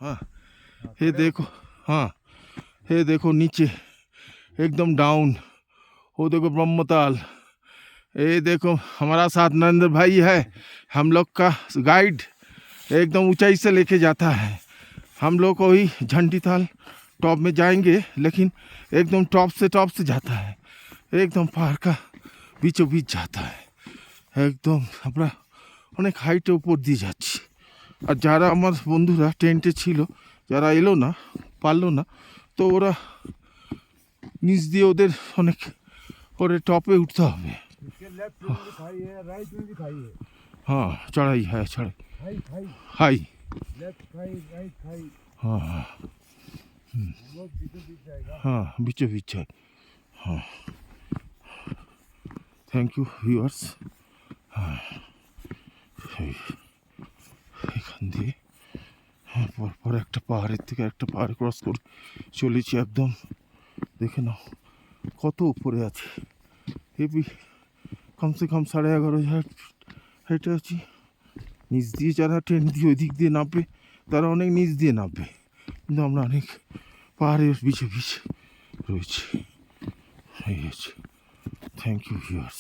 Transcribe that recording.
हाँ ये देखो, हाँ ये देखो नीचे एकदम डाउन, वो देखो ब्रह्मताल, ये देखो हमारा साथ नरेंद्र भाई है, हम लोग का गाइड, एकदम ऊंचाई से लेके जाता है हम लोग को। ही झंडी ताल टॉप में जाएंगे, लेकिन एकदम टॉप से जाता है, एकदम पहाड़ का बीचों बीच जाता है, একদম আমরা অনেক হাইটের উপর দিয়ে যাচ্ছি। আর যারা আমার বন্ধুরা টেন্টে ছিল, যারা এলো না, পারলো না, তো ওরা নিচ দিয়ে ওদের অনেক করে টপে উঠতে হবে। हाँ चढ़ाई है, चढ़ाई हाई, हाँ हाँ हाँ बीचों बीच है। हाँ थैंक यू व्यूअर्स। हाँ এখান দিয়ে পরপর একটা পাহাড়ের থেকে একটা পাহাড় ক্রস করে চলেছি একদম। দেখে নাও কত উপরে আছে, হেভি, কমসে কম 11,500 হেঁটে আছি। নিচ দিয়ে যারা ট্রেন দিয়ে ওই দিক দিয়ে নামবে তারা অনেক নিচ দিয়ে নামবে, কিন্তু আমরা অনেক পাহাড়ের বিছে রয়েছি। Thank you viewers.